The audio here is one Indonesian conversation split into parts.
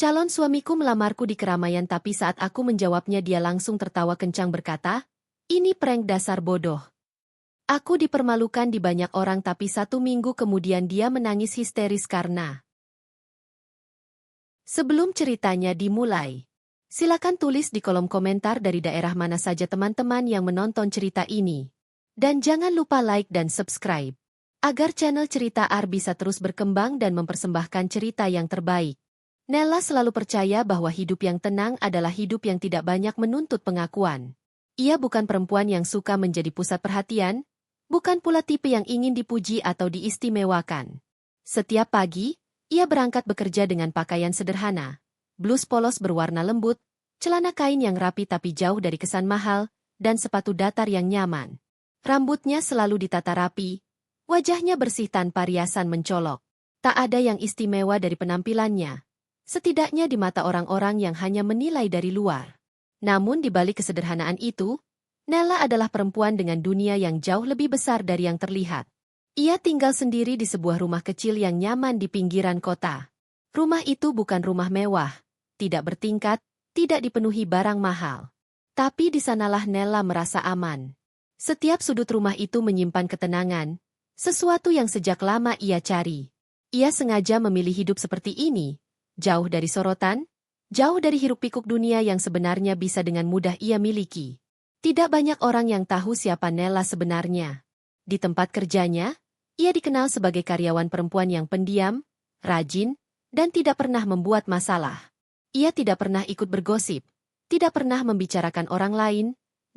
Calon suamiku melamarku di keramaian tapi saat aku menjawabnya dia langsung tertawa kencang berkata, "Ini prank dasar bodoh." Aku dipermalukan di banyak orang tapi 1 minggu kemudian dia menangis histeris karena. Sebelum ceritanya dimulai, silakan tulis di kolom komentar dari daerah mana saja teman-teman yang menonton cerita ini. Dan jangan lupa like dan subscribe, agar channel Cerita Ar bisa terus berkembang dan mempersembahkan cerita yang terbaik. Nella selalu percaya bahwa hidup yang tenang adalah hidup yang tidak banyak menuntut pengakuan. Ia bukan perempuan yang suka menjadi pusat perhatian, bukan pula tipe yang ingin dipuji atau diistimewakan. Setiap pagi, ia berangkat bekerja dengan pakaian sederhana, blus polos berwarna lembut, celana kain yang rapi tapi jauh dari kesan mahal, dan sepatu datar yang nyaman. Rambutnya selalu ditata rapi, wajahnya bersih tanpa riasan mencolok. Tak ada yang istimewa dari penampilannya, setidaknya di mata orang-orang yang hanya menilai dari luar. Namun di balik kesederhanaan itu, Nella adalah perempuan dengan dunia yang jauh lebih besar dari yang terlihat. Ia tinggal sendiri di sebuah rumah kecil yang nyaman di pinggiran kota. Rumah itu bukan rumah mewah, tidak bertingkat, tidak dipenuhi barang mahal. Tapi di sanalah Nella merasa aman. Setiap sudut rumah itu menyimpan ketenangan, sesuatu yang sejak lama ia cari. Ia sengaja memilih hidup seperti ini, jauh dari sorotan, jauh dari hiruk-pikuk dunia yang sebenarnya bisa dengan mudah ia miliki. Tidak banyak orang yang tahu siapa Nella sebenarnya. Di tempat kerjanya, ia dikenal sebagai karyawan perempuan yang pendiam, rajin, dan tidak pernah membuat masalah. Ia tidak pernah ikut bergosip, tidak pernah membicarakan orang lain,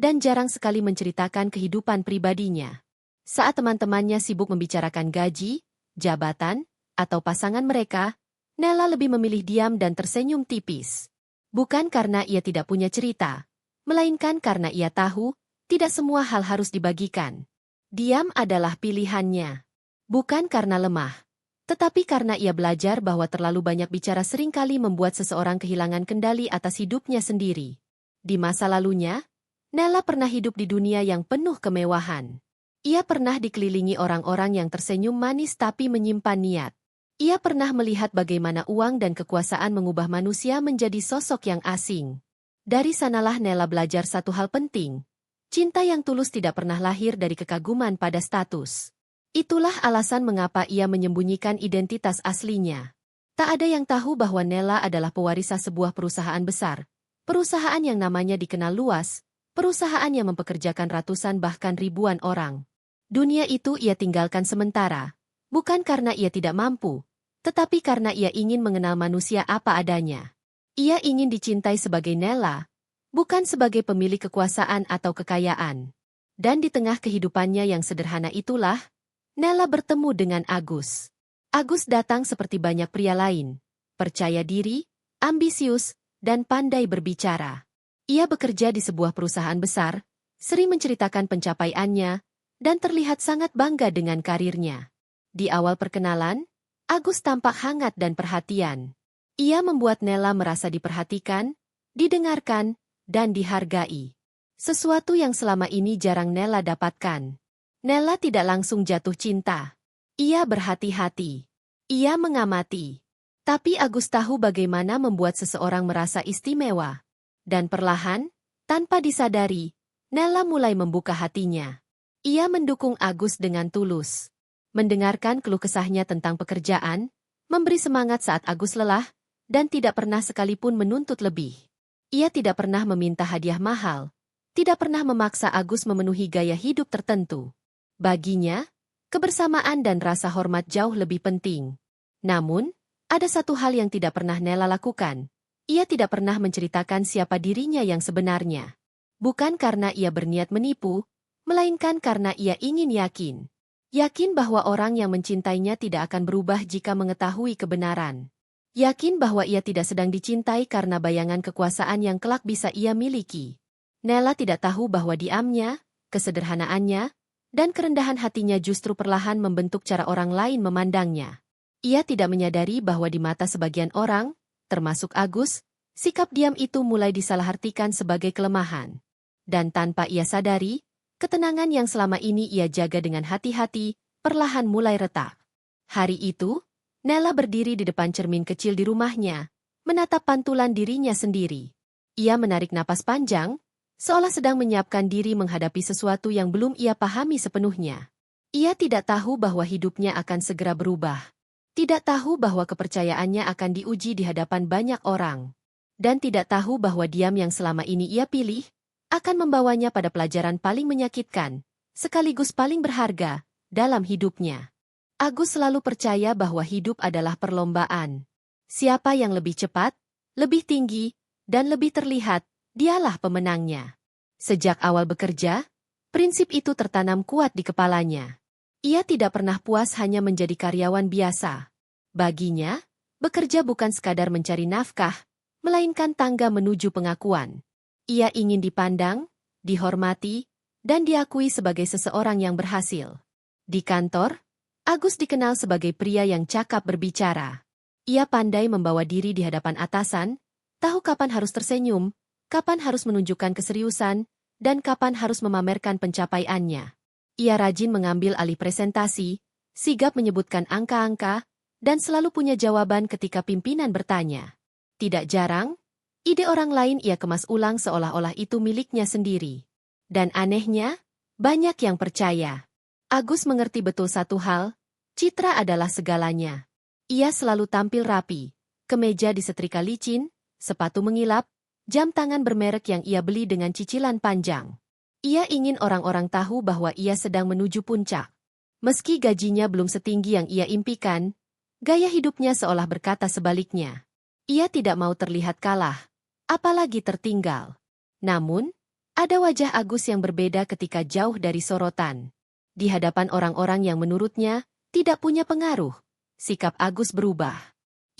dan jarang sekali menceritakan kehidupan pribadinya. Saat teman-temannya sibuk membicarakan gaji, jabatan, atau pasangan mereka, Nella lebih memilih diam dan tersenyum tipis. Bukan karena ia tidak punya cerita, melainkan karena ia tahu, tidak semua hal harus dibagikan. Diam adalah pilihannya. Bukan karena lemah, tetapi karena ia belajar bahwa terlalu banyak bicara seringkali membuat seseorang kehilangan kendali atas hidupnya sendiri. Di masa lalunya, Nella pernah hidup di dunia yang penuh kemewahan. Ia pernah dikelilingi orang-orang yang tersenyum manis tapi menyimpan niat. Ia pernah melihat bagaimana uang dan kekuasaan mengubah manusia menjadi sosok yang asing. Dari sanalah Nella belajar satu hal penting. Cinta yang tulus tidak pernah lahir dari kekaguman pada status. Itulah alasan mengapa ia menyembunyikan identitas aslinya. Tak ada yang tahu bahwa Nella adalah pewaris sebuah perusahaan besar. Perusahaan yang namanya dikenal luas, perusahaan yang mempekerjakan ratusan bahkan ribuan orang. Dunia itu ia tinggalkan sementara, bukan karena ia tidak mampu, tetapi karena ia ingin mengenal manusia apa adanya. Ia ingin dicintai sebagai Nella, bukan sebagai pemilik kekuasaan atau kekayaan. Dan di tengah kehidupannya yang sederhana itulah, Nella bertemu dengan Agus. Agus datang seperti banyak pria lain, percaya diri, ambisius, dan pandai berbicara. Ia bekerja di sebuah perusahaan besar, sering menceritakan pencapaiannya, dan terlihat sangat bangga dengan karirnya. Di awal perkenalan, Agus tampak hangat dan perhatian. Ia membuat Nella merasa diperhatikan, didengarkan, dan dihargai. Sesuatu yang selama ini jarang Nella dapatkan. Nella tidak langsung jatuh cinta. Ia berhati-hati. Ia mengamati. Tapi Agus tahu bagaimana membuat seseorang merasa istimewa. Dan perlahan, tanpa disadari, Nella mulai membuka hatinya. Ia mendukung Agus dengan tulus. Mendengarkan keluh kesahnya tentang pekerjaan, memberi semangat saat Agus lelah, dan tidak pernah sekalipun menuntut lebih. Ia tidak pernah meminta hadiah mahal, tidak pernah memaksa Agus memenuhi gaya hidup tertentu. Baginya, kebersamaan dan rasa hormat jauh lebih penting. Namun, ada satu hal yang tidak pernah Nella lakukan. Ia tidak pernah menceritakan siapa dirinya yang sebenarnya. Bukan karena ia berniat menipu, melainkan karena ia ingin yakin. Yakin bahwa orang yang mencintainya tidak akan berubah jika mengetahui kebenaran. Yakin bahwa ia tidak sedang dicintai karena bayangan kekuasaan yang kelak bisa ia miliki. Nella tidak tahu bahwa diamnya, kesederhanaannya, dan kerendahan hatinya justru perlahan membentuk cara orang lain memandangnya. Ia tidak menyadari bahwa di mata sebagian orang, termasuk Agus, sikap diam itu mulai disalahartikan sebagai kelemahan. Dan tanpa ia sadari, ketenangan yang selama ini ia jaga dengan hati-hati, perlahan mulai retak. Hari itu, Nella berdiri di depan cermin kecil di rumahnya, menatap pantulan dirinya sendiri. Ia menarik napas panjang, seolah sedang menyiapkan diri menghadapi sesuatu yang belum ia pahami sepenuhnya. Ia tidak tahu bahwa hidupnya akan segera berubah. Tidak tahu bahwa kepercayaannya akan diuji di hadapan banyak orang. Dan tidak tahu bahwa diam yang selama ini ia pilih, akan membawanya pada pelajaran paling menyakitkan, sekaligus paling berharga, dalam hidupnya. Agus selalu percaya bahwa hidup adalah perlombaan. Siapa yang lebih cepat, lebih tinggi, dan lebih terlihat, dialah pemenangnya. Sejak awal bekerja, prinsip itu tertanam kuat di kepalanya. Ia tidak pernah puas hanya menjadi karyawan biasa. Baginya, bekerja bukan sekadar mencari nafkah, melainkan tangga menuju pengakuan. Ia ingin dipandang, dihormati, dan diakui sebagai seseorang yang berhasil. Di kantor, Agus dikenal sebagai pria yang cakap berbicara. Ia pandai membawa diri di hadapan atasan, tahu kapan harus tersenyum, kapan harus menunjukkan keseriusan, dan kapan harus memamerkan pencapaiannya. Ia rajin mengambil alih presentasi, sigap menyebutkan angka-angka, dan selalu punya jawaban ketika pimpinan bertanya. Tidak jarang, ide orang lain ia kemas ulang seolah-olah itu miliknya sendiri. Dan anehnya, banyak yang percaya. Agus mengerti betul satu hal, citra adalah segalanya. Ia selalu tampil rapi, kemeja disetrika licin, sepatu mengilap, jam tangan bermerek yang ia beli dengan cicilan panjang. Ia ingin orang-orang tahu bahwa ia sedang menuju puncak. Meski gajinya belum setinggi yang ia impikan, gaya hidupnya seolah berkata sebaliknya. Ia tidak mau terlihat kalah, apalagi tertinggal. Namun, ada wajah Agus yang berbeda ketika jauh dari sorotan. Di hadapan orang-orang yang menurutnya tidak punya pengaruh, sikap Agus berubah.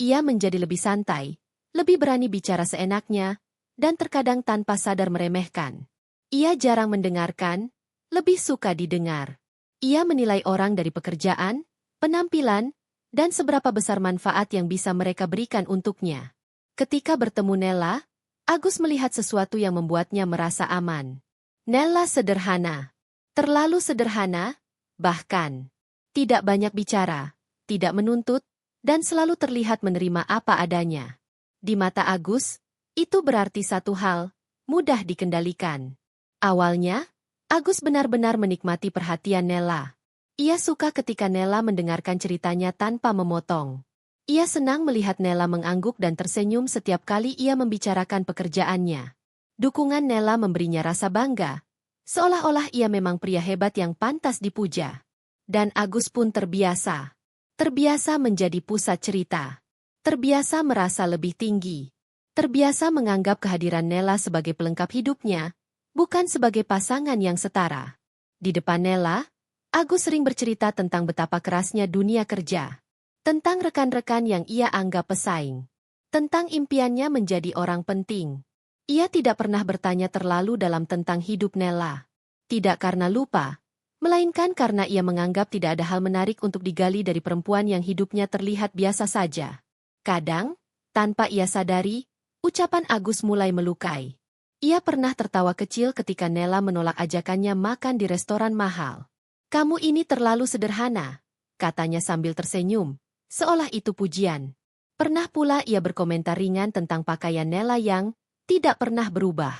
Ia menjadi lebih santai, lebih berani bicara seenaknya, dan terkadang tanpa sadar meremehkan. Ia jarang mendengarkan, lebih suka didengar. Ia menilai orang dari pekerjaan, penampilan, dan seberapa besar manfaat yang bisa mereka berikan untuknya. Ketika bertemu Nella, Agus melihat sesuatu yang membuatnya merasa aman. Nella sederhana. Terlalu sederhana, bahkan tidak banyak bicara, tidak menuntut, dan selalu terlihat menerima apa adanya. Di mata Agus, itu berarti satu hal, mudah dikendalikan. Awalnya, Agus benar-benar menikmati perhatian Nella. Ia suka ketika Nella mendengarkan ceritanya tanpa memotong. Ia senang melihat Nella mengangguk dan tersenyum setiap kali ia membicarakan pekerjaannya. Dukungan Nella memberinya rasa bangga, seolah-olah ia memang pria hebat yang pantas dipuja. Dan Agus pun terbiasa. Terbiasa menjadi pusat cerita. Terbiasa merasa lebih tinggi. Terbiasa menganggap kehadiran Nella sebagai pelengkap hidupnya, bukan sebagai pasangan yang setara. Di depan Nella, Agus sering bercerita tentang betapa kerasnya dunia kerja. Tentang rekan-rekan yang ia anggap pesaing. Tentang impiannya menjadi orang penting. Ia tidak pernah bertanya terlalu dalam tentang hidup Nella. Tidak karena lupa, melainkan karena ia menganggap tidak ada hal menarik untuk digali dari perempuan yang hidupnya terlihat biasa saja. Kadang, tanpa ia sadari, ucapan Agus mulai melukai. Ia pernah tertawa kecil ketika Nella menolak ajakannya makan di restoran mahal. "Kamu ini terlalu sederhana," katanya sambil tersenyum, seolah itu pujian. Pernah pula ia berkomentar ringan tentang pakaian Nella yang tidak pernah berubah.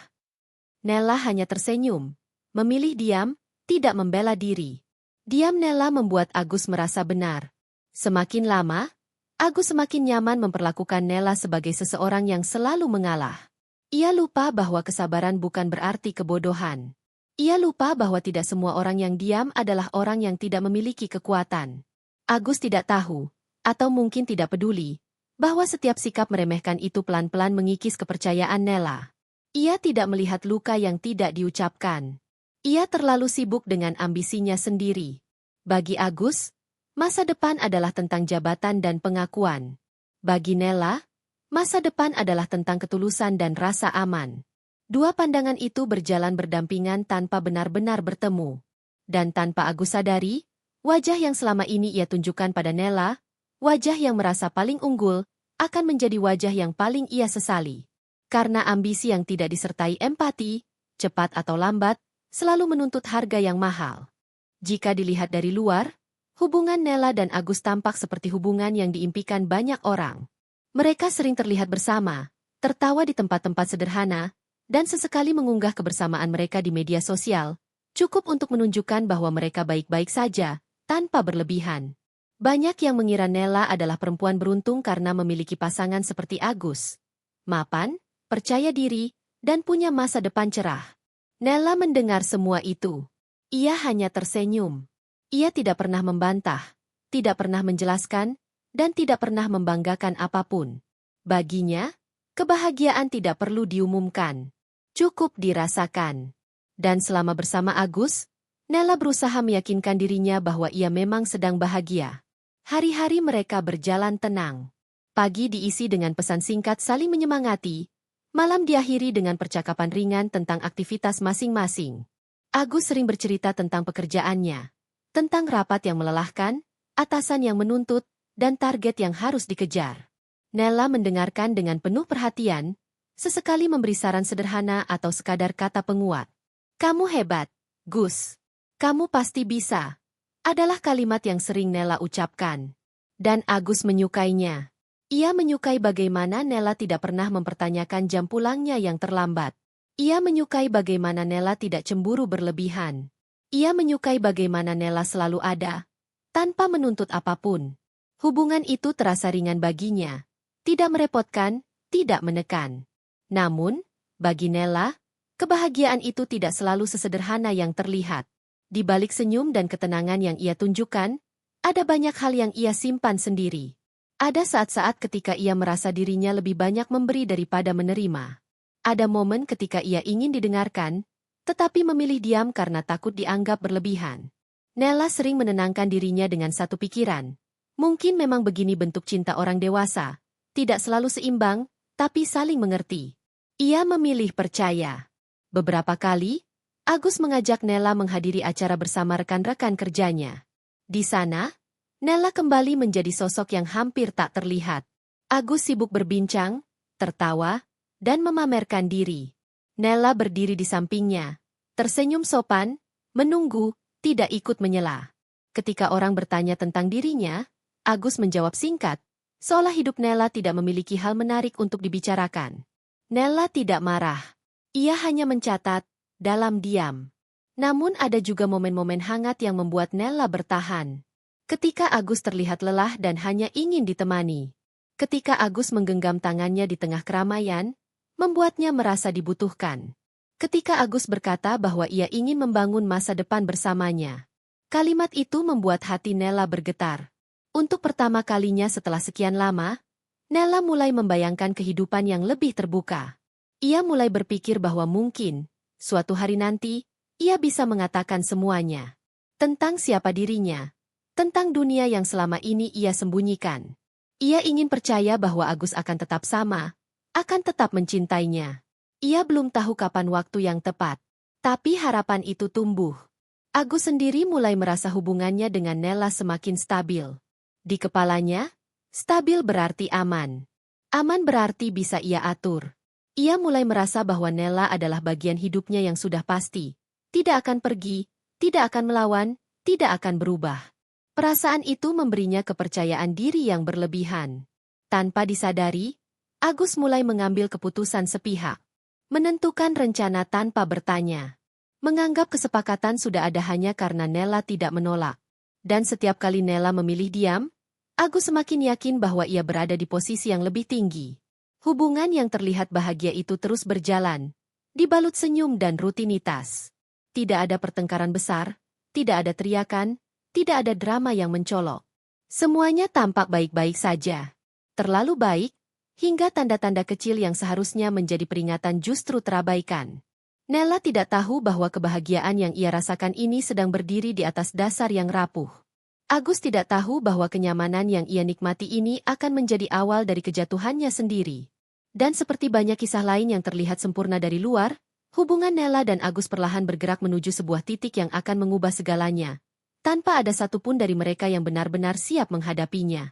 Nella hanya tersenyum, memilih diam, tidak membela diri. Diam Nella membuat Agus merasa benar. Semakin lama, Agus semakin nyaman memperlakukan Nella sebagai seseorang yang selalu mengalah. Ia lupa bahwa kesabaran bukan berarti kebodohan. Ia lupa bahwa tidak semua orang yang diam adalah orang yang tidak memiliki kekuatan. Agus tidak tahu, atau mungkin tidak peduli, bahwa setiap sikap meremehkan itu pelan-pelan mengikis kepercayaan Nella. Ia tidak melihat luka yang tidak diucapkan. Ia terlalu sibuk dengan ambisinya sendiri. Bagi Agus, masa depan adalah tentang jabatan dan pengakuan. Bagi Nella, masa depan adalah tentang ketulusan dan rasa aman. Dua pandangan itu berjalan berdampingan tanpa benar-benar bertemu. Dan tanpa Agus sadari, wajah yang selama ini ia tunjukkan pada Nella, wajah yang merasa paling unggul, akan menjadi wajah yang paling ia sesali. Karena ambisi yang tidak disertai empati, cepat atau lambat, selalu menuntut harga yang mahal. Jika dilihat dari luar, hubungan Nella dan Agus tampak seperti hubungan yang diimpikan banyak orang. Mereka sering terlihat bersama, tertawa di tempat-tempat sederhana, dan sesekali mengunggah kebersamaan mereka di media sosial, cukup untuk menunjukkan bahwa mereka baik-baik saja, tanpa berlebihan. Banyak yang mengira Nella adalah perempuan beruntung karena memiliki pasangan seperti Agus. Mapan, percaya diri, dan punya masa depan cerah. Nella mendengar semua itu. Ia hanya tersenyum. Ia tidak pernah membantah, tidak pernah menjelaskan, dan tidak pernah membanggakan apapun. Baginya, kebahagiaan tidak perlu diumumkan. Cukup dirasakan. Dan selama bersama Agus, Nella berusaha meyakinkan dirinya bahwa ia memang sedang bahagia. Hari-hari mereka berjalan tenang. Pagi diisi dengan pesan singkat saling menyemangati, malam diakhiri dengan percakapan ringan tentang aktivitas masing-masing. Agus sering bercerita tentang pekerjaannya, tentang rapat yang melelahkan, atasan yang menuntut, dan target yang harus dikejar. Nella mendengarkan dengan penuh perhatian, sesekali memberi saran sederhana atau sekadar kata penguat. "Kamu hebat, Gus. Kamu pasti bisa." Adalah kalimat yang sering Nella ucapkan. Dan Agus menyukainya. Ia menyukai bagaimana Nella tidak pernah mempertanyakan jam pulangnya yang terlambat. Ia menyukai bagaimana Nella tidak cemburu berlebihan. Ia menyukai bagaimana Nella selalu ada, tanpa menuntut apapun. Hubungan itu terasa ringan baginya, tidak merepotkan, tidak menekan. Namun, bagi Nella, kebahagiaan itu tidak selalu sesederhana yang terlihat. Di balik senyum dan ketenangan yang ia tunjukkan, ada banyak hal yang ia simpan sendiri. Ada saat-saat ketika ia merasa dirinya lebih banyak memberi daripada menerima. Ada momen ketika ia ingin didengarkan, tetapi memilih diam karena takut dianggap berlebihan. Nella sering menenangkan dirinya dengan satu pikiran. Mungkin memang begini bentuk cinta orang dewasa, tidak selalu seimbang, tapi saling mengerti. Ia memilih percaya. Beberapa kali, Agus mengajak Nella menghadiri acara bersama rekan-rekan kerjanya. Di sana, Nella kembali menjadi sosok yang hampir tak terlihat. Agus sibuk berbincang, tertawa, dan memamerkan diri. Nella berdiri di sampingnya, tersenyum sopan, menunggu, tidak ikut menyela. Ketika orang bertanya tentang dirinya, Agus menjawab singkat, seolah hidup Nella tidak memiliki hal menarik untuk dibicarakan. Nella tidak marah. Ia hanya mencatat, dalam diam. Namun ada juga momen-momen hangat yang membuat Nella bertahan. Ketika Agus terlihat lelah dan hanya ingin ditemani. Ketika Agus menggenggam tangannya di tengah keramaian, membuatnya merasa dibutuhkan. Ketika Agus berkata bahwa ia ingin membangun masa depan bersamanya. Kalimat itu membuat hati Nella bergetar. Untuk pertama kalinya setelah sekian lama, Nella mulai membayangkan kehidupan yang lebih terbuka. Ia mulai berpikir bahwa mungkin, suatu hari nanti, ia bisa mengatakan semuanya. Tentang siapa dirinya, tentang dunia yang selama ini ia sembunyikan. Ia ingin percaya bahwa Agus akan tetap sama, akan tetap mencintainya. Ia belum tahu kapan waktu yang tepat. Tapi harapan itu tumbuh. Agus sendiri mulai merasa hubungannya dengan Nella semakin stabil. Di kepalanya, stabil berarti aman. Aman berarti bisa ia atur. Ia mulai merasa bahwa Nella adalah bagian hidupnya yang sudah pasti. Tidak akan pergi, tidak akan melawan, tidak akan berubah. Perasaan itu memberinya kepercayaan diri yang berlebihan. Tanpa disadari, Agus mulai mengambil keputusan sepihak. Menentukan rencana tanpa bertanya. Menganggap kesepakatan sudah ada hanya karena Nella tidak menolak. Dan setiap kali Nella memilih diam, Agus semakin yakin bahwa ia berada di posisi yang lebih tinggi. Hubungan yang terlihat bahagia itu terus berjalan, dibalut senyum dan rutinitas. Tidak ada pertengkaran besar, tidak ada teriakan, tidak ada drama yang mencolok. Semuanya tampak baik-baik saja. Terlalu baik, hingga tanda-tanda kecil yang seharusnya menjadi peringatan justru terabaikan. Nella tidak tahu bahwa kebahagiaan yang ia rasakan ini sedang berdiri di atas dasar yang rapuh. Agus tidak tahu bahwa kenyamanan yang ia nikmati ini akan menjadi awal dari kejatuhannya sendiri. Dan seperti banyak kisah lain yang terlihat sempurna dari luar, hubungan Nella dan Agus perlahan bergerak menuju sebuah titik yang akan mengubah segalanya, tanpa ada satupun dari mereka yang benar-benar siap menghadapinya.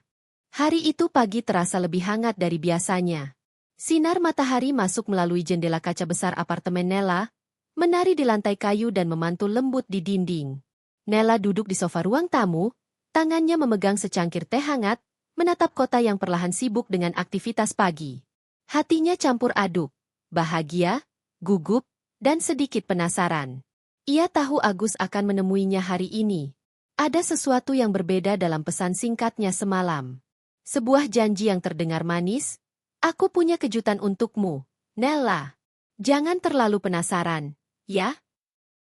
Hari itu pagi terasa lebih hangat dari biasanya. Sinar matahari masuk melalui jendela kaca besar apartemen Nella, menari di lantai kayu dan memantul lembut di dinding. Nella duduk di sofa ruang tamu, tangannya memegang secangkir teh hangat, menatap kota yang perlahan sibuk dengan aktivitas pagi. Hatinya campur aduk, bahagia, gugup, dan sedikit penasaran. Ia tahu Agus akan menemuinya hari ini. Ada sesuatu yang berbeda dalam pesan singkatnya semalam. Sebuah janji yang terdengar manis. Aku punya kejutan untukmu, Nella. Jangan terlalu penasaran, ya?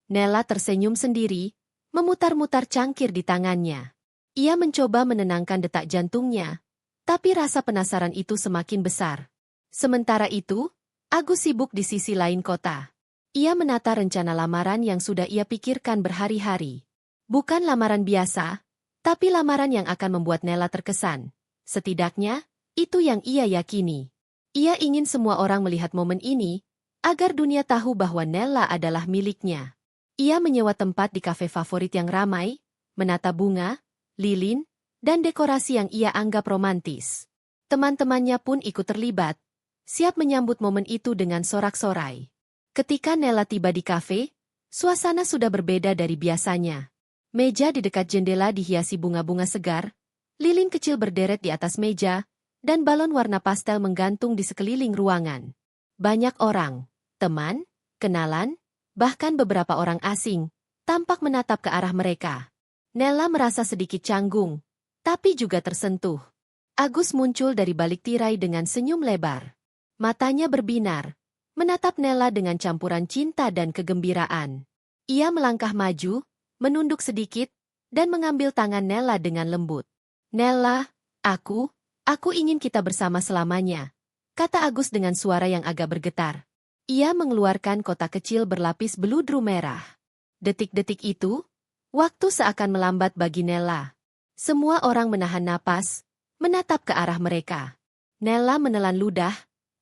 Nella tersenyum sendiri, memutar-mutar cangkir di tangannya. Ia mencoba menenangkan detak jantungnya, tapi rasa penasaran itu semakin besar. Sementara itu, Agus sibuk di sisi lain kota. Ia menata rencana lamaran yang sudah ia pikirkan berhari-hari. Bukan lamaran biasa, tapi lamaran yang akan membuat Nella terkesan. Setidaknya, itu yang ia yakini. Ia ingin semua orang melihat momen ini, agar dunia tahu bahwa Nella adalah miliknya. Ia menyewa tempat di kafe favorit yang ramai, menata bunga, lilin, dan dekorasi yang ia anggap romantis. Teman-temannya pun ikut terlibat, siap menyambut momen itu dengan sorak-sorai. Ketika Nella tiba di kafe, suasana sudah berbeda dari biasanya. Meja di dekat jendela dihiasi bunga-bunga segar, lilin kecil berderet di atas meja, dan balon warna pastel menggantung di sekeliling ruangan. Banyak orang, teman, kenalan, bahkan beberapa orang asing, tampak menatap ke arah mereka. Nella merasa sedikit canggung, tapi juga tersentuh. Agus muncul dari balik tirai dengan senyum lebar. Matanya berbinar, menatap Nella dengan campuran cinta dan kegembiraan. Ia melangkah maju, menunduk sedikit, dan mengambil tangan Nella dengan lembut. Nella, aku ingin kita bersama selamanya, kata Agus dengan suara yang agak bergetar. Ia mengeluarkan kotak kecil berlapis beludru merah. Detik-detik itu, waktu seakan melambat bagi Nella. Semua orang menahan napas, menatap ke arah mereka. Nella menelan ludah,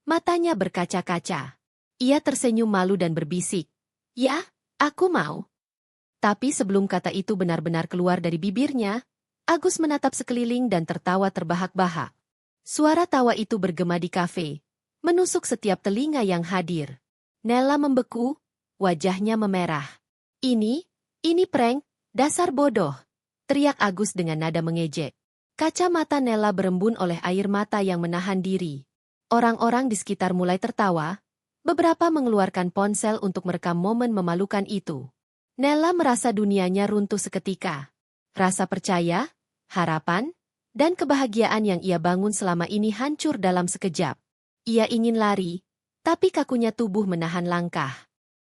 matanya berkaca-kaca. Ia tersenyum malu dan berbisik, "Ya, aku mau." Tapi sebelum kata itu benar-benar keluar dari bibirnya, Agus menatap sekeliling dan tertawa terbahak-bahak. Suara tawa itu bergema di kafe, menusuk setiap telinga yang hadir. Nella membeku, wajahnya memerah. Ini prank. Dasar bodoh, teriak Agus dengan nada mengejek. Kacamata Nella berembun oleh air mata yang menahan diri. Orang-orang di sekitar mulai tertawa, beberapa mengeluarkan ponsel untuk merekam momen memalukan itu. Nella merasa dunianya runtuh seketika. Rasa percaya, harapan, dan kebahagiaan yang ia bangun selama ini hancur dalam sekejap. Ia ingin lari, tapi kakunya tubuh menahan langkah.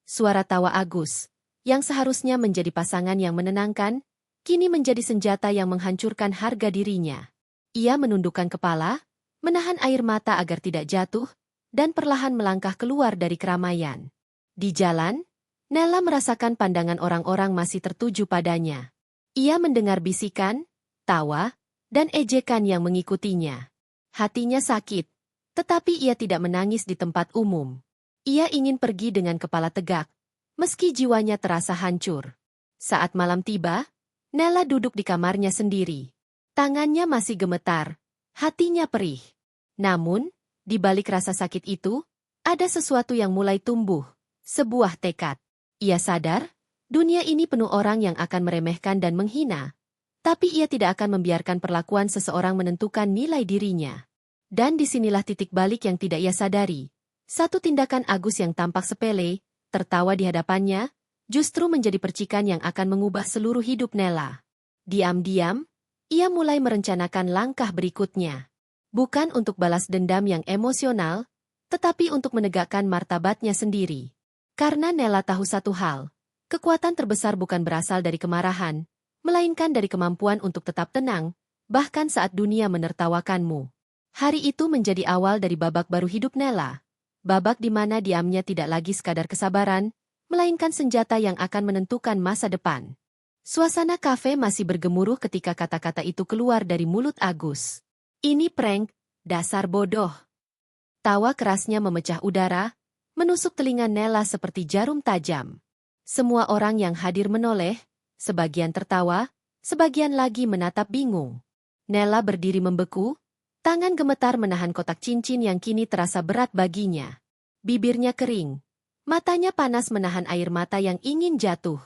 Suara tawa Agus, yang seharusnya menjadi pasangan yang menenangkan, kini menjadi senjata yang menghancurkan harga dirinya. Ia menundukkan kepala, menahan air mata agar tidak jatuh, dan perlahan melangkah keluar dari keramaian. Di jalan, Nella merasakan pandangan orang-orang masih tertuju padanya. Ia mendengar bisikan, tawa, dan ejekan yang mengikutinya. Hatinya sakit, tetapi ia tidak menangis di tempat umum. Ia ingin pergi dengan kepala tegak, meski jiwanya terasa hancur. Saat malam tiba, Nella duduk di kamarnya sendiri. Tangannya masih gemetar, hatinya perih. Namun, di balik rasa sakit itu, ada sesuatu yang mulai tumbuh, sebuah tekad. Ia sadar, dunia ini penuh orang yang akan meremehkan dan menghina, tapi ia tidak akan membiarkan perlakuan seseorang menentukan nilai dirinya. Dan disinilah titik balik yang tidak ia sadari. Satu tindakan Agus yang tampak sepele, tertawa di hadapannya, justru menjadi percikan yang akan mengubah seluruh hidup Nella. Diam-diam, ia mulai merencanakan langkah berikutnya. Bukan untuk balas dendam yang emosional, tetapi untuk menegakkan martabatnya sendiri. Karena Nella tahu satu hal, kekuatan terbesar bukan berasal dari kemarahan, melainkan dari kemampuan untuk tetap tenang, bahkan saat dunia menertawakanmu. Hari itu menjadi awal dari babak baru hidup Nella. Babak di mana diamnya tidak lagi sekadar kesabaran, melainkan senjata yang akan menentukan masa depan. Suasana kafe masih bergemuruh ketika kata-kata itu keluar dari mulut Agus. "Ini prank, dasar bodoh." Tawa kerasnya memecah udara, menusuk telinga Nella seperti jarum tajam. Semua orang yang hadir menoleh, sebagian tertawa, sebagian lagi menatap bingung. Nella berdiri membeku, tangan gemetar menahan kotak cincin yang kini terasa berat baginya. Bibirnya kering, matanya panas menahan air mata yang ingin jatuh.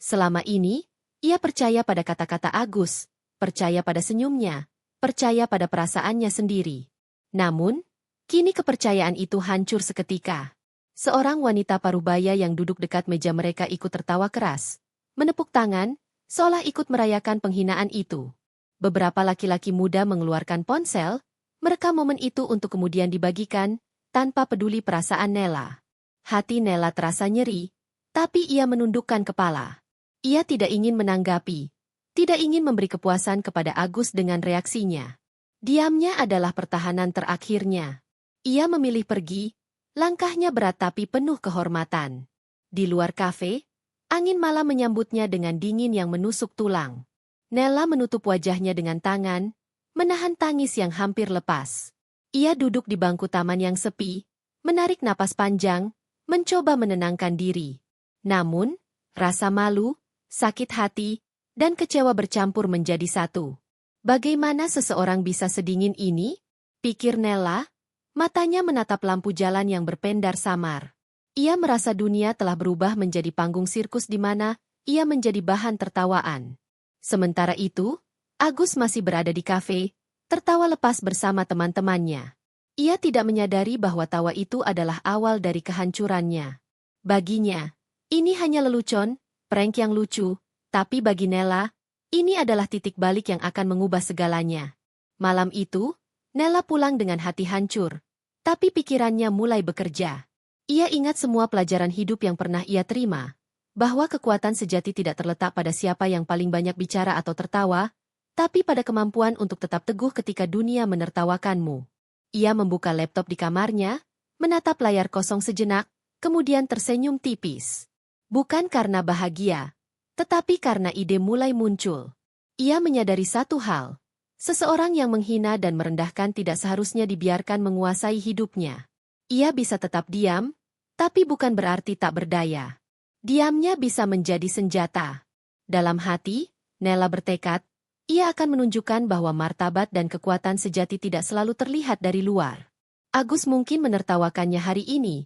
Selama ini, ia percaya pada kata-kata Agus, percaya pada senyumnya, percaya pada perasaannya sendiri. Namun, kini kepercayaan itu hancur seketika. Seorang wanita parubaya yang duduk dekat meja mereka ikut tertawa keras, menepuk tangan, seolah ikut merayakan penghinaan itu. Beberapa laki-laki muda mengeluarkan ponsel, merekam momen itu untuk kemudian dibagikan, tanpa peduli perasaan Nela. Hati Nela terasa nyeri, tapi ia menundukkan kepala. Ia tidak ingin menanggapi, tidak ingin memberi kepuasan kepada Agus dengan reaksinya. Diamnya adalah pertahanan terakhirnya. Ia memilih pergi, langkahnya berat tapi penuh kehormatan. Di luar kafe, angin malam menyambutnya dengan dingin yang menusuk tulang. Nela menutup wajahnya dengan tangan, menahan tangis yang hampir lepas. Ia duduk di bangku taman yang sepi, menarik napas panjang, mencoba menenangkan diri. Namun, rasa malu, sakit hati, dan kecewa bercampur menjadi satu. Bagaimana seseorang bisa sedingin ini? Pikir Nela, matanya menatap lampu jalan yang berpendar samar. Ia merasa dunia telah berubah menjadi panggung sirkus di mana ia menjadi bahan tertawaan. Sementara itu, Agus masih berada di kafe, tertawa lepas bersama teman-temannya. Ia tidak menyadari bahwa tawa itu adalah awal dari kehancurannya. Baginya, ini hanya lelucon, prank yang lucu, tapi bagi Nela, ini adalah titik balik yang akan mengubah segalanya. Malam itu, Nela pulang dengan hati hancur, tapi pikirannya mulai bekerja. Ia ingat semua pelajaran hidup yang pernah ia terima, bahwa kekuatan sejati tidak terletak pada siapa yang paling banyak bicara atau tertawa, tapi pada kemampuan untuk tetap teguh ketika dunia menertawakanmu. Ia membuka laptop di kamarnya, menatap layar kosong sejenak, kemudian tersenyum tipis. Bukan karena bahagia, tetapi karena ide mulai muncul. Ia menyadari satu hal, seseorang yang menghina dan merendahkan tidak seharusnya dibiarkan menguasai hidupnya. Ia bisa tetap diam, tapi bukan berarti tak berdaya. Diamnya bisa menjadi senjata. Dalam hati, Nela bertekad, ia akan menunjukkan bahwa martabat dan kekuatan sejati tidak selalu terlihat dari luar. Agus mungkin menertawakannya hari ini,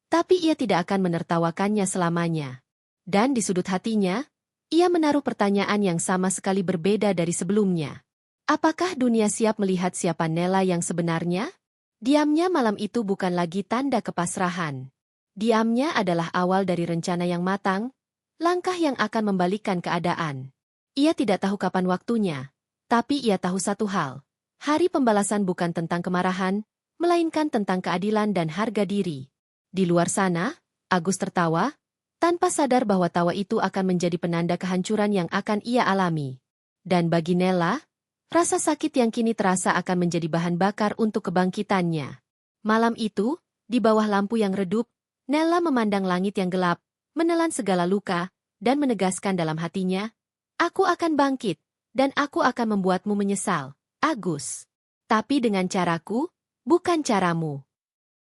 tapi ia tidak akan menertawakannya selamanya. Dan di sudut hatinya, ia menaruh pertanyaan yang sama sekali berbeda dari sebelumnya. Apakah dunia siap melihat siapa Nela yang sebenarnya? Diamnya malam itu bukan lagi tanda kepasrahan. Diamnya adalah awal dari rencana yang matang, langkah yang akan membalikkan keadaan. Ia tidak tahu kapan waktunya, tapi ia tahu satu hal. Hari pembalasan bukan tentang kemarahan, melainkan tentang keadilan dan harga diri. Di luar sana, Agus tertawa, tanpa sadar bahwa tawa itu akan menjadi penanda kehancuran yang akan ia alami. Dan bagi Nela, rasa sakit yang kini terasa akan menjadi bahan bakar untuk kebangkitannya. Malam itu, di bawah lampu yang redup, Nela memandang langit yang gelap, menelan segala luka, dan menegaskan dalam hatinya, "Aku akan bangkit, dan aku akan membuatmu menyesal, Agus. Tapi dengan caraku, bukan caramu."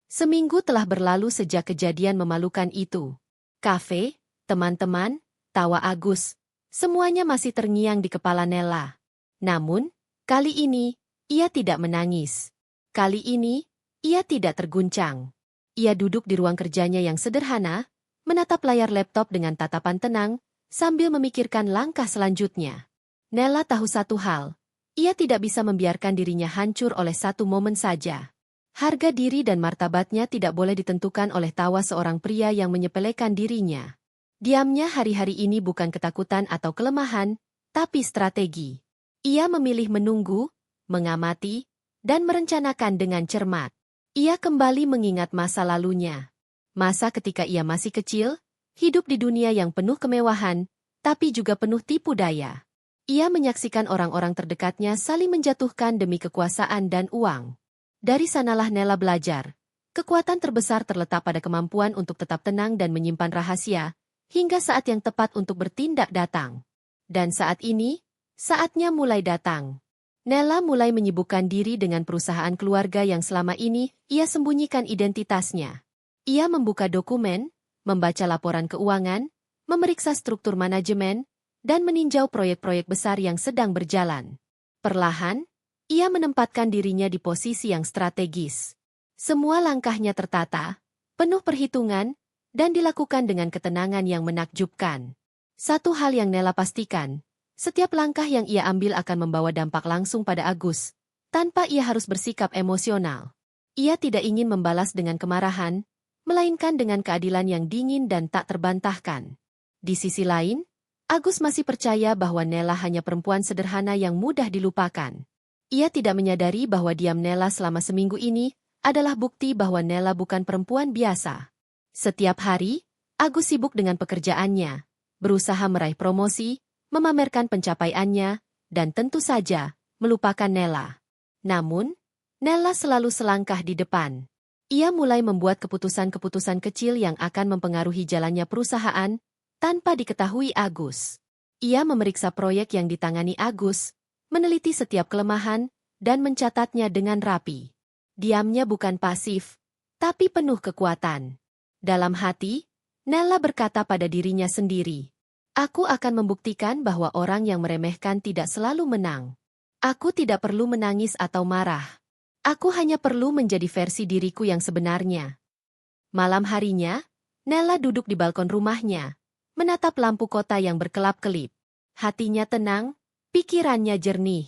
Seminggu telah berlalu sejak kejadian memalukan itu. Kafe, teman-teman, tawa Agus, semuanya masih terngiang di kepala Nela. Namun, kali ini, ia tidak menangis. Kali ini, ia tidak terguncang. Ia duduk di ruang kerjanya yang sederhana, menatap layar laptop dengan tatapan tenang, sambil memikirkan langkah selanjutnya. Nela tahu satu hal, ia tidak bisa membiarkan dirinya hancur oleh satu momen saja. Harga diri dan martabatnya tidak boleh ditentukan oleh tawa seorang pria yang menyepelekan dirinya. Diamnya hari-hari ini bukan ketakutan atau kelemahan, tapi strategi. Ia memilih menunggu, mengamati, dan merencanakan dengan cermat. Ia kembali mengingat masa lalunya. Masa ketika ia masih kecil, hidup di dunia yang penuh kemewahan, tapi juga penuh tipu daya. Ia menyaksikan orang-orang terdekatnya saling menjatuhkan demi kekuasaan dan uang. Dari sanalah Nela belajar. Kekuatan terbesar terletak pada kemampuan untuk tetap tenang dan menyimpan rahasia, hingga saat yang tepat untuk bertindak datang. Dan saat ini, saatnya mulai datang. Nela mulai menyibukkan diri dengan perusahaan keluarga yang selama ini ia sembunyikan identitasnya. Ia membuka dokumen, membaca laporan keuangan, memeriksa struktur manajemen, dan meninjau proyek-proyek besar yang sedang berjalan. Perlahan, ia menempatkan dirinya di posisi yang strategis. Semua langkahnya tertata, penuh perhitungan, dan dilakukan dengan ketenangan yang menakjubkan. Satu hal yang Nela pastikan, Setiap langkah yang ia ambil akan membawa dampak langsung pada Agus, tanpa ia harus bersikap emosional. Ia tidak ingin membalas dengan kemarahan, melainkan dengan keadilan yang dingin dan tak terbantahkan. Di sisi lain, Agus masih percaya bahwa Nela hanya perempuan sederhana yang mudah dilupakan. Ia tidak menyadari bahwa diam Nela selama seminggu ini adalah bukti bahwa Nela bukan perempuan biasa. Setiap hari, Agus sibuk dengan pekerjaannya, berusaha meraih promosi, memamerkan pencapaiannya, dan tentu saja, melupakan Nela. Namun, Nela selalu selangkah di depan. Ia mulai membuat keputusan-keputusan kecil yang akan mempengaruhi jalannya perusahaan, tanpa diketahui Agus. Ia memeriksa proyek yang ditangani Agus, meneliti setiap kelemahan, dan mencatatnya dengan rapi. Diamnya bukan pasif, tapi penuh kekuatan. Dalam hati, Nela berkata pada dirinya sendiri, "Aku akan membuktikan bahwa orang yang meremehkan tidak selalu menang. Aku tidak perlu menangis atau marah. Aku hanya perlu menjadi versi diriku yang sebenarnya." Malam harinya, Nela duduk di balkon rumahnya, menatap lampu kota yang berkelap-kelip. Hatinya tenang, pikirannya jernih.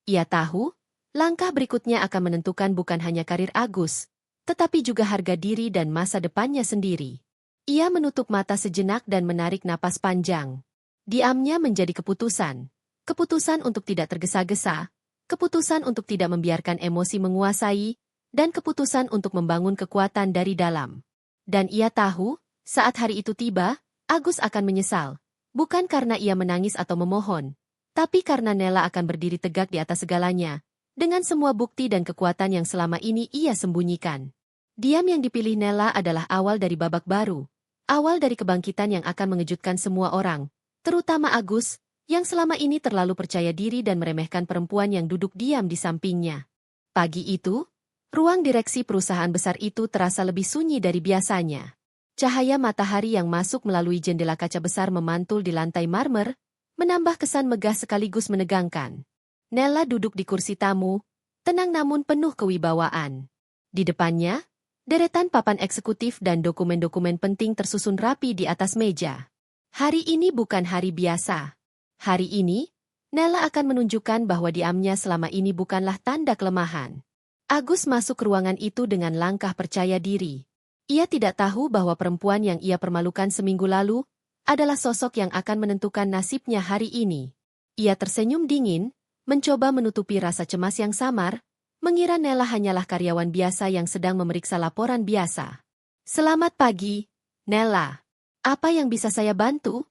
Ia tahu, langkah berikutnya akan menentukan bukan hanya karir Agus, tetapi juga harga diri dan masa depannya sendiri. Ia menutup mata sejenak dan menarik napas panjang. Diamnya menjadi keputusan. Keputusan untuk tidak tergesa-gesa, keputusan untuk tidak membiarkan emosi menguasai, dan keputusan untuk membangun kekuatan dari dalam. Dan ia tahu, saat hari itu tiba, Agus akan menyesal. Bukan karena ia menangis atau memohon, tapi karena Nela akan berdiri tegak di atas segalanya, dengan semua bukti dan kekuatan yang selama ini ia sembunyikan. Diam yang dipilih Nela adalah awal dari babak baru. Awal dari kebangkitan yang akan mengejutkan semua orang, terutama Agus, yang selama ini terlalu percaya diri dan meremehkan perempuan yang duduk diam di sampingnya. Pagi itu, ruang direksi perusahaan besar itu terasa lebih sunyi dari biasanya. Cahaya matahari yang masuk melalui jendela kaca besar memantul di lantai marmer, menambah kesan megah sekaligus menegangkan. Nela duduk di kursi tamu, tenang namun penuh kewibawaan. Di depannya, deretan papan eksekutif dan dokumen-dokumen penting tersusun rapi di atas meja. Hari ini bukan hari biasa. Hari ini, Nela akan menunjukkan bahwa diamnya selama ini bukanlah tanda kelemahan. Agus masuk ke ruangan itu dengan langkah percaya diri. Ia tidak tahu bahwa perempuan yang ia permalukan seminggu lalu adalah sosok yang akan menentukan nasibnya hari ini. Ia tersenyum dingin, mencoba menutupi rasa cemas yang samar, mengira Nela hanyalah karyawan biasa yang sedang memeriksa laporan biasa. "Selamat pagi, Nela. Apa yang bisa saya bantu?"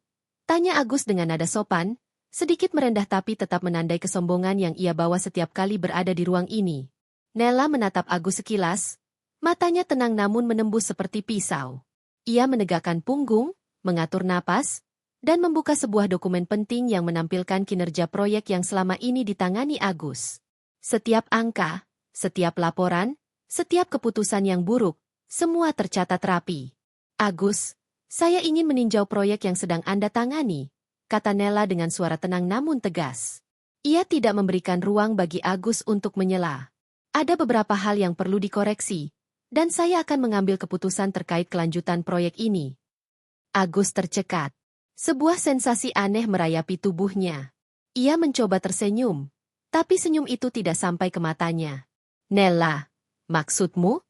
tanya Agus dengan nada sopan, sedikit merendah tapi tetap menandai kesombongan yang ia bawa setiap kali berada di ruang ini. Nela menatap Agus sekilas, matanya tenang namun menembus seperti pisau. Ia menegakkan punggung, mengatur napas, dan membuka sebuah dokumen penting yang menampilkan kinerja proyek yang selama ini ditangani Agus. Setiap angka, setiap laporan, setiap keputusan yang buruk, semua tercatat rapi. "Agus, saya ingin meninjau proyek yang sedang Anda tangani," kata Nela dengan suara tenang namun tegas. Ia tidak memberikan ruang bagi Agus untuk menyela. "Ada beberapa hal yang perlu dikoreksi, dan saya akan mengambil keputusan terkait kelanjutan proyek ini." Agus tercekat. Sebuah sensasi aneh merayapi tubuhnya. Ia mencoba tersenyum, tapi senyum itu tidak sampai ke matanya. "Nela, maksudmu?"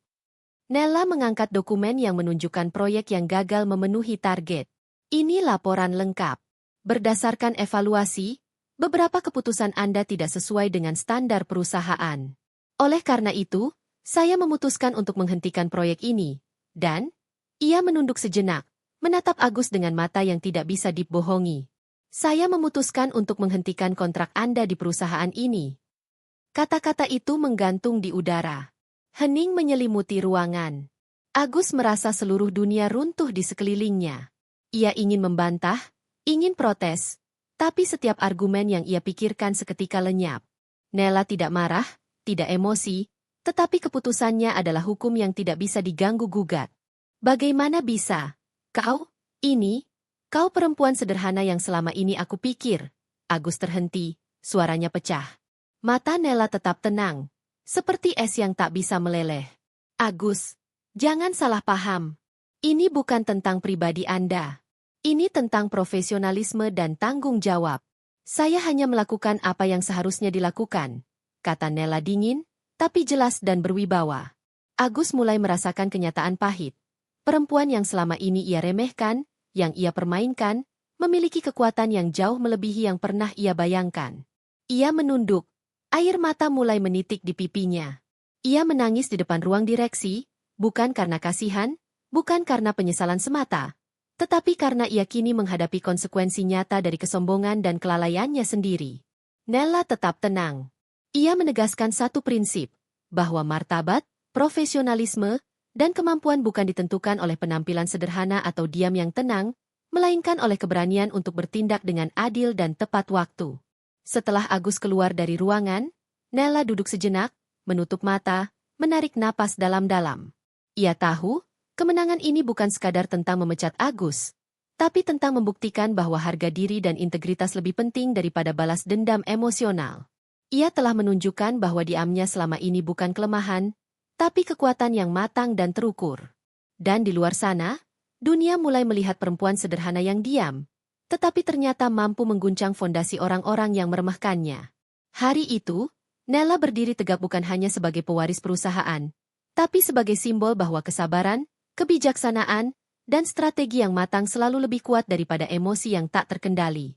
Nela mengangkat dokumen yang menunjukkan proyek yang gagal memenuhi target. "Ini laporan lengkap. Berdasarkan evaluasi, beberapa keputusan Anda tidak sesuai dengan standar perusahaan. Oleh karena itu, saya memutuskan untuk menghentikan proyek ini." Dan, ia menunduk sejenak, menatap Agus dengan mata yang tidak bisa dibohongi. "Saya memutuskan untuk menghentikan kontrak Anda di perusahaan ini." Kata-kata itu menggantung di udara. Hening menyelimuti ruangan. Agus merasa seluruh dunia runtuh di sekelilingnya. Ia ingin membantah, ingin protes, tapi setiap argumen yang ia pikirkan seketika lenyap. Nela tidak marah, tidak emosi, tetapi keputusannya adalah hukum yang tidak bisa diganggu-gugat. "Bagaimana bisa? Kau perempuan sederhana yang selama ini aku pikir." Agus terhenti, suaranya pecah. Mata Nela tetap tenang, seperti es yang tak bisa meleleh. "Agus, jangan salah paham. Ini bukan tentang pribadi Anda. Ini tentang profesionalisme dan tanggung jawab. Saya hanya melakukan apa yang seharusnya dilakukan, kata Nella dingin, tapi jelas dan berwibawa. Agus mulai merasakan kenyataan pahit. Perempuan yang selama ini ia remehkan, yang ia permainkan, memiliki kekuatan yang jauh melebihi yang pernah ia bayangkan. Ia menunduk, air mata mulai menitik di pipinya. Ia menangis di depan ruang direksi, bukan karena kasihan, bukan karena penyesalan semata, tetapi karena ia kini menghadapi konsekuensi nyata dari kesombongan dan kelalaiannya sendiri. Nella tetap tenang. Ia menegaskan satu prinsip, bahwa martabat, profesionalisme, dan kemampuan bukan ditentukan oleh penampilan sederhana atau diam yang tenang, melainkan oleh keberanian untuk bertindak dengan adil dan tepat waktu. Setelah Agus keluar dari ruangan, Nella duduk sejenak, menutup mata, menarik napas dalam-dalam. Ia tahu, kemenangan ini bukan sekadar tentang memecat Agus, tapi tentang membuktikan bahwa harga diri dan integritas lebih penting daripada balas dendam emosional. Ia telah menunjukkan bahwa diamnya selama ini bukan kelemahan, tapi kekuatan yang matang dan terukur. Dan di luar sana, dunia mulai melihat perempuan sederhana yang diam, tetapi ternyata mampu mengguncang fondasi orang-orang yang meremehkannya. Hari itu, Nella berdiri tegak bukan hanya sebagai pewaris perusahaan, tapi sebagai simbol bahwa kesabaran, kebijaksanaan, dan strategi yang matang selalu lebih kuat daripada emosi yang tak terkendali.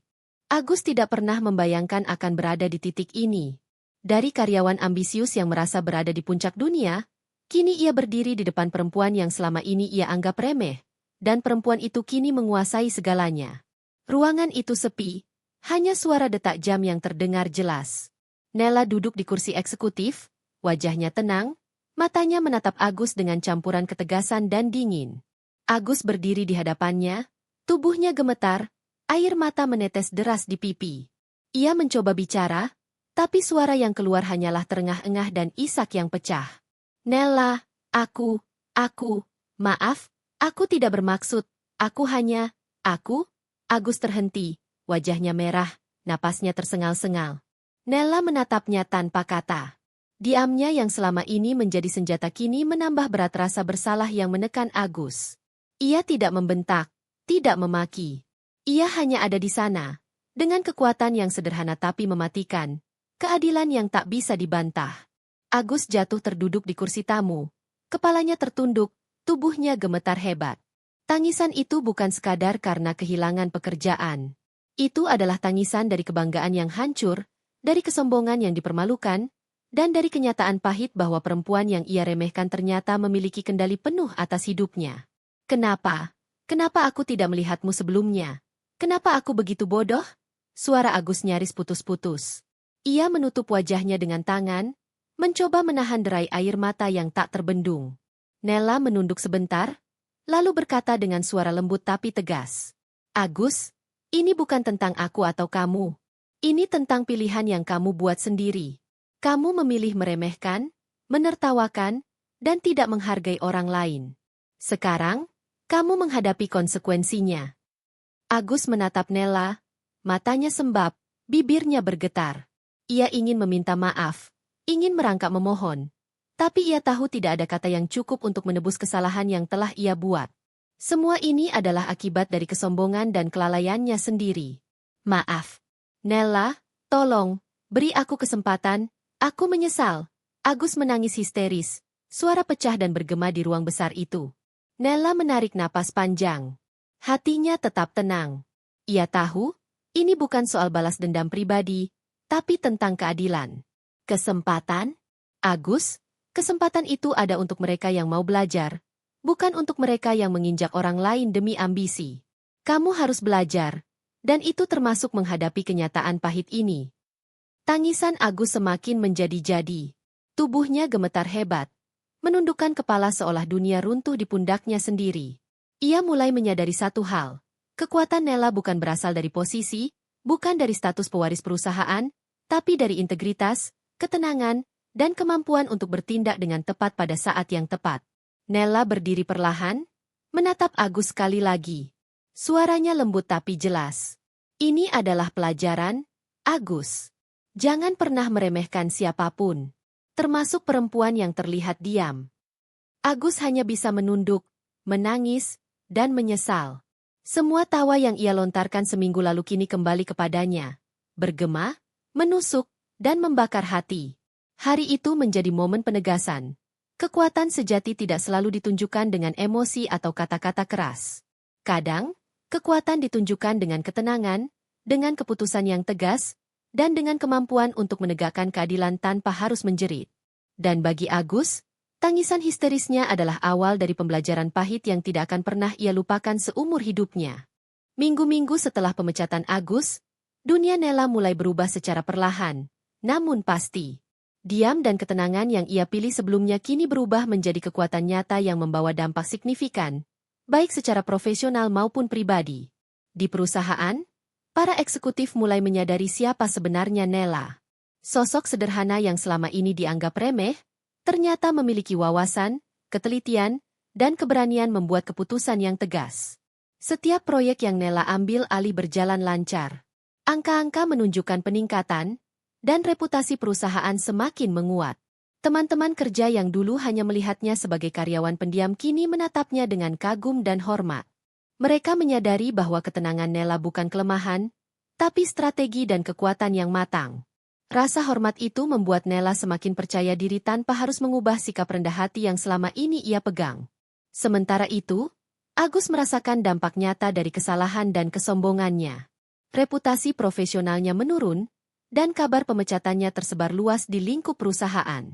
Agus tidak pernah membayangkan akan berada di titik ini. Dari karyawan ambisius yang merasa berada di puncak dunia, kini ia berdiri di depan perempuan yang selama ini ia anggap remeh, dan perempuan itu kini menguasai segalanya. Ruangan itu sepi, hanya suara detak jam yang terdengar jelas. Nella duduk di kursi eksekutif, wajahnya tenang, matanya menatap Agus dengan campuran ketegasan dan dingin. Agus berdiri di hadapannya, tubuhnya gemetar, air mata menetes deras di pipi. Ia mencoba bicara, tapi suara yang keluar hanyalah terengah-engah dan isak yang pecah. Nella, aku, maaf, aku tidak bermaksud, aku. Agus terhenti, wajahnya merah, napasnya tersengal-sengal. Nella menatapnya tanpa kata. Diamnya yang selama ini menjadi senjata kini menambah berat rasa bersalah yang menekan Agus. Ia tidak membentak, tidak memaki. Ia hanya ada di sana, dengan kekuatan yang sederhana tapi mematikan, keadilan yang tak bisa dibantah. Agus jatuh terduduk di kursi tamu, kepalanya tertunduk, tubuhnya gemetar hebat. Tangisan itu bukan sekadar karena kehilangan pekerjaan. Itu adalah tangisan dari kebanggaan yang hancur, dari kesombongan yang dipermalukan, dan dari kenyataan pahit bahwa perempuan yang ia remehkan ternyata memiliki kendali penuh atas hidupnya. Kenapa? Kenapa aku tidak melihatmu sebelumnya? Kenapa aku begitu bodoh? Suara Agus nyaris putus-putus. Ia menutup wajahnya dengan tangan, mencoba menahan derai air mata yang tak terbendung. Nella menunduk sebentar, lalu berkata dengan suara lembut tapi tegas. Agus, ini bukan tentang aku atau kamu. Ini tentang pilihan yang kamu buat sendiri. Kamu memilih meremehkan, menertawakan, dan tidak menghargai orang lain. Sekarang, kamu menghadapi konsekuensinya. Agus menatap Nella, matanya sembab, bibirnya bergetar. Ia ingin meminta maaf, ingin merangkak memohon. Tapi ia tahu tidak ada kata yang cukup untuk menebus kesalahan yang telah ia buat. Semua ini adalah akibat dari kesombongan dan kelalaiannya sendiri. Maaf. Nella, tolong, beri aku kesempatan, aku menyesal. Agus menangis histeris, suara pecah dan bergema di ruang besar itu. Nella menarik napas panjang. Hatinya tetap tenang. Ia tahu, ini bukan soal balas dendam pribadi, tapi tentang keadilan. Kesempatan? Agus, kesempatan itu ada untuk mereka yang mau belajar, bukan untuk mereka yang menginjak orang lain demi ambisi. Kamu harus belajar, dan itu termasuk menghadapi kenyataan pahit ini. Tangisan Agus semakin menjadi-jadi. Tubuhnya gemetar hebat, menundukkan kepala seolah dunia runtuh di pundaknya sendiri. Ia mulai menyadari satu hal. Kekuatan Nella bukan berasal dari posisi, bukan dari status pewaris perusahaan, tapi dari integritas, ketenangan, dan kemampuan untuk bertindak dengan tepat pada saat yang tepat. Nella berdiri perlahan, menatap Agus sekali lagi. Suaranya lembut tapi jelas. Ini adalah pelajaran, Agus. Jangan pernah meremehkan siapapun, termasuk perempuan yang terlihat diam. Agus hanya bisa menunduk, menangis, dan menyesal. Semua tawa yang ia lontarkan seminggu lalu kini kembali kepadanya. bergema, menusuk, dan membakar hati. Hari itu menjadi momen penegasan. Kekuatan sejati tidak selalu ditunjukkan dengan emosi atau kata-kata keras. Kadang, kekuatan ditunjukkan dengan ketenangan, dengan keputusan yang tegas, dan dengan kemampuan untuk menegakkan keadilan tanpa harus menjerit. Dan bagi Agus, tangisan histerisnya adalah awal dari pembelajaran pahit yang tidak akan pernah ia lupakan seumur hidupnya. Minggu-minggu setelah pemecatan Agus, dunia Nela mulai berubah secara perlahan, namun pasti. Diam dan ketenangan yang ia pilih sebelumnya kini berubah menjadi kekuatan nyata yang membawa dampak signifikan, baik secara profesional maupun pribadi. Di perusahaan, para eksekutif mulai menyadari siapa sebenarnya Nela. Sosok sederhana yang selama ini dianggap remeh, ternyata memiliki wawasan, ketelitian, dan keberanian membuat keputusan yang tegas. Setiap proyek yang Nela ambil alih berjalan lancar. Angka-angka menunjukkan peningkatan, dan reputasi perusahaan semakin menguat. Teman-teman kerja yang dulu hanya melihatnya sebagai karyawan pendiam kini menatapnya dengan kagum dan hormat. Mereka menyadari bahwa ketenangan Nela bukan kelemahan, tapi strategi dan kekuatan yang matang. Rasa hormat itu membuat Nela semakin percaya diri tanpa harus mengubah sikap rendah hati yang selama ini ia pegang. Sementara itu, Agus merasakan dampak nyata dari kesalahan dan kesombongannya. Reputasi profesionalnya menurun, dan kabar pemecatannya tersebar luas di lingkup perusahaan.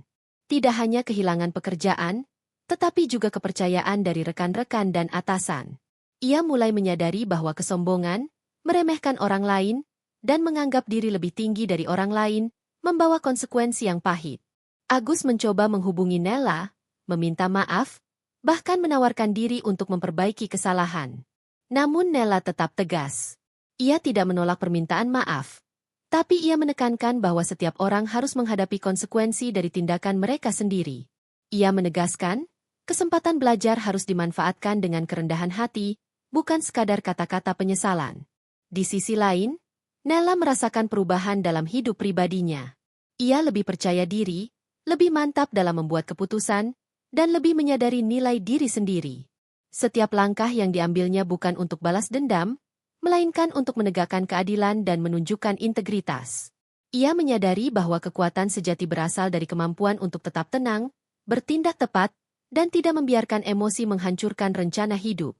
Tidak hanya kehilangan pekerjaan, tetapi juga kepercayaan dari rekan-rekan dan atasan. Ia mulai menyadari bahwa kesombongan, meremehkan orang lain, dan menganggap diri lebih tinggi dari orang lain, membawa konsekuensi yang pahit. Agus mencoba menghubungi Nela, meminta maaf, bahkan menawarkan diri untuk memperbaiki kesalahan. Namun Nela tetap tegas. Ia tidak menolak permintaan maaf. Tapi ia menekankan bahwa setiap orang harus menghadapi konsekuensi dari tindakan mereka sendiri. Ia menegaskan, kesempatan belajar harus dimanfaatkan dengan kerendahan hati, bukan sekadar kata-kata penyesalan. Di sisi lain, Nela merasakan perubahan dalam hidup pribadinya. Ia lebih percaya diri, lebih mantap dalam membuat keputusan, dan lebih menyadari nilai diri sendiri. Setiap langkah yang diambilnya bukan untuk balas dendam, melainkan untuk menegakkan keadilan dan menunjukkan integritas. Ia menyadari bahwa kekuatan sejati berasal dari kemampuan untuk tetap tenang, bertindak tepat, dan tidak membiarkan emosi menghancurkan rencana hidup.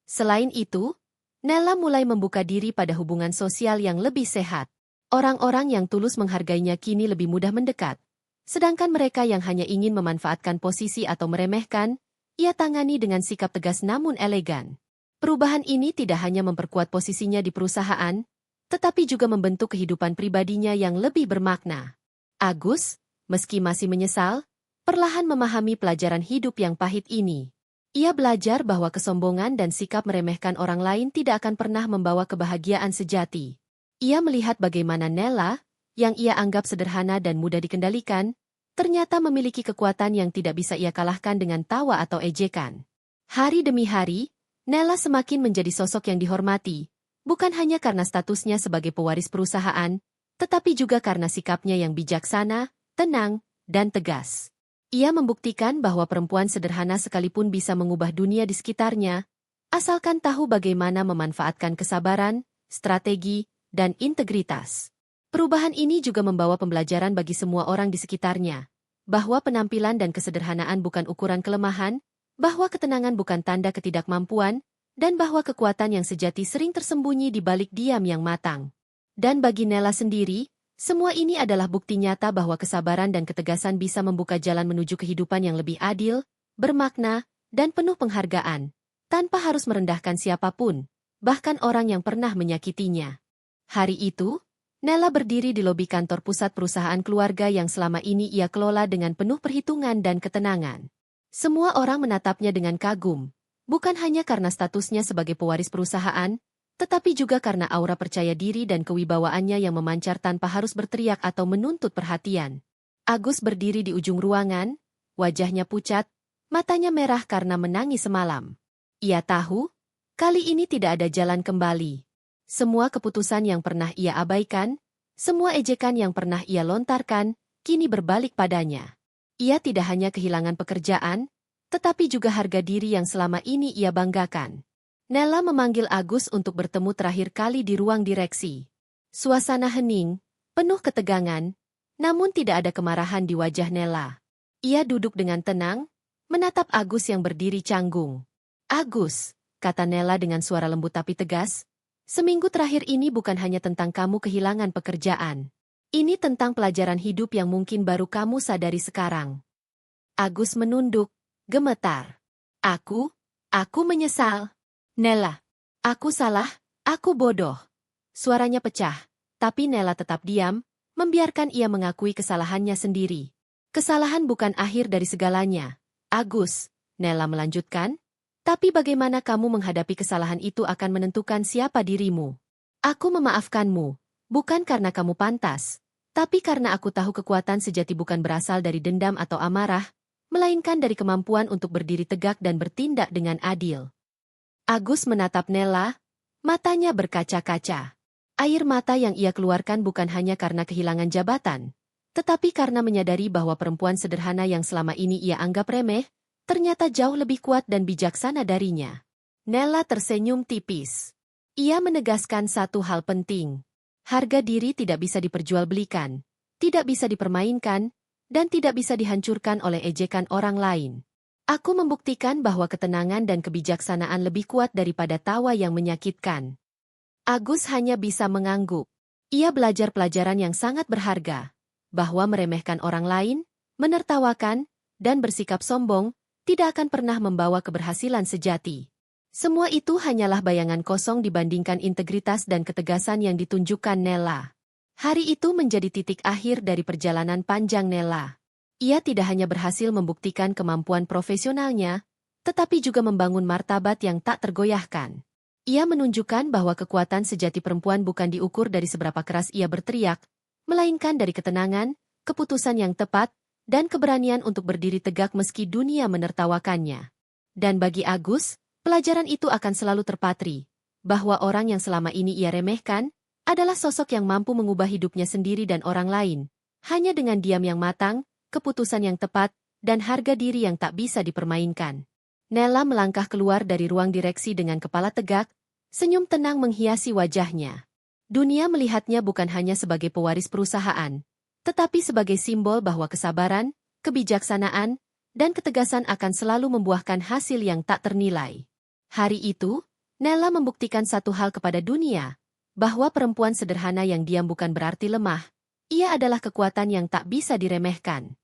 Selain itu, Nela mulai membuka diri pada hubungan sosial yang lebih sehat. Orang-orang yang tulus menghargainya kini lebih mudah mendekat. Sedangkan mereka yang hanya ingin memanfaatkan posisi atau meremehkan, ia tangani dengan sikap tegas namun elegan. Perubahan ini tidak hanya memperkuat posisinya di perusahaan, tetapi juga membentuk kehidupan pribadinya yang lebih bermakna. Agus, meski masih menyesal, perlahan memahami pelajaran hidup yang pahit ini. Ia belajar bahwa kesombongan dan sikap meremehkan orang lain tidak akan pernah membawa kebahagiaan sejati. Ia melihat bagaimana Nela, yang ia anggap sederhana dan mudah dikendalikan, ternyata memiliki kekuatan yang tidak bisa ia kalahkan dengan tawa atau ejekan. Hari demi hari, Nela semakin menjadi sosok yang dihormati, bukan hanya karena statusnya sebagai pewaris perusahaan, tetapi juga karena sikapnya yang bijaksana, tenang, dan tegas. Ia membuktikan bahwa perempuan sederhana sekalipun bisa mengubah dunia di sekitarnya, asalkan tahu bagaimana memanfaatkan kesabaran, strategi, dan integritas. Perubahan ini juga membawa pembelajaran bagi semua orang di sekitarnya, bahwa penampilan dan kesederhanaan bukan ukuran kelemahan, bahwa ketenangan bukan tanda ketidakmampuan, dan bahwa kekuatan yang sejati sering tersembunyi di balik diam yang matang. Dan bagi Nela sendiri, semua ini adalah bukti nyata bahwa kesabaran dan ketegasan bisa membuka jalan menuju kehidupan yang lebih adil, bermakna, dan penuh penghargaan, tanpa harus merendahkan siapapun, bahkan orang yang pernah menyakitinya. Hari itu, Nela berdiri di lobi kantor pusat perusahaan keluarga yang selama ini ia kelola dengan penuh perhitungan dan ketenangan. Semua orang menatapnya dengan kagum, bukan hanya karena statusnya sebagai pewaris perusahaan, tetapi juga karena aura percaya diri dan kewibawaannya yang memancar tanpa harus berteriak atau menuntut perhatian. Agus berdiri di ujung ruangan, wajahnya pucat, matanya merah karena menangis semalam. Ia tahu, kali ini tidak ada jalan kembali. Semua keputusan yang pernah ia abaikan, semua ejekan yang pernah ia lontarkan, kini berbalik padanya. Ia tidak hanya kehilangan pekerjaan, tetapi juga harga diri yang selama ini ia banggakan. Nela memanggil Agus untuk bertemu terakhir kali di ruang direksi. Suasana hening, penuh ketegangan, namun tidak ada kemarahan di wajah Nella. Ia duduk dengan tenang, menatap Agus yang berdiri canggung. Agus, kata Nella dengan suara lembut tapi tegas, seminggu terakhir ini bukan hanya tentang kamu kehilangan pekerjaan. Ini tentang pelajaran hidup yang mungkin baru kamu sadari sekarang. Agus menunduk, gemetar. Aku menyesal. Nella, aku salah, aku bodoh. Suaranya pecah, tapi Nella tetap diam, membiarkan ia mengakui kesalahannya sendiri. Kesalahan bukan akhir dari segalanya. Agus, Nella melanjutkan, tapi bagaimana kamu menghadapi kesalahan itu akan menentukan siapa dirimu. Aku memaafkanmu, bukan karena kamu pantas, tapi karena aku tahu kekuatan sejati bukan berasal dari dendam atau amarah, melainkan dari kemampuan untuk berdiri tegak dan bertindak dengan adil. Agus menatap Nella, matanya berkaca-kaca. Air mata yang ia keluarkan bukan hanya karena kehilangan jabatan, tetapi karena menyadari bahwa perempuan sederhana yang selama ini ia anggap remeh, ternyata jauh lebih kuat dan bijaksana darinya. Nella tersenyum tipis. Ia menegaskan satu hal penting. Harga diri tidak bisa diperjualbelikan, tidak bisa dipermainkan, dan tidak bisa dihancurkan oleh ejekan orang lain. Aku membuktikan bahwa ketenangan dan kebijaksanaan lebih kuat daripada tawa yang menyakitkan. Agus hanya bisa mengangguk. Ia belajar pelajaran yang sangat berharga, bahwa meremehkan orang lain, menertawakan, dan bersikap sombong, tidak akan pernah membawa keberhasilan sejati. Semua itu hanyalah bayangan kosong dibandingkan integritas dan ketegasan yang ditunjukkan Nella. Hari itu menjadi titik akhir dari perjalanan panjang Nella. Ia tidak hanya berhasil membuktikan kemampuan profesionalnya, tetapi juga membangun martabat yang tak tergoyahkan. Ia menunjukkan bahwa kekuatan sejati perempuan bukan diukur dari seberapa keras ia berteriak, melainkan dari ketenangan, keputusan yang tepat, dan keberanian untuk berdiri tegak meski dunia menertawakannya. Dan bagi Agus, pelajaran itu akan selalu terpatri, bahwa orang yang selama ini ia remehkan, adalah sosok yang mampu mengubah hidupnya sendiri dan orang lain, hanya dengan diam yang matang, keputusan yang tepat, dan harga diri yang tak bisa dipermainkan. Nella melangkah keluar dari ruang direksi dengan kepala tegak, senyum tenang menghiasi wajahnya. Dunia melihatnya bukan hanya sebagai pewaris perusahaan, tetapi sebagai simbol bahwa kesabaran, kebijaksanaan, dan ketegasan akan selalu membuahkan hasil yang tak ternilai. Hari itu, Nella membuktikan satu hal kepada dunia, bahwa perempuan sederhana yang diam bukan berarti lemah, ia adalah kekuatan yang tak bisa diremehkan.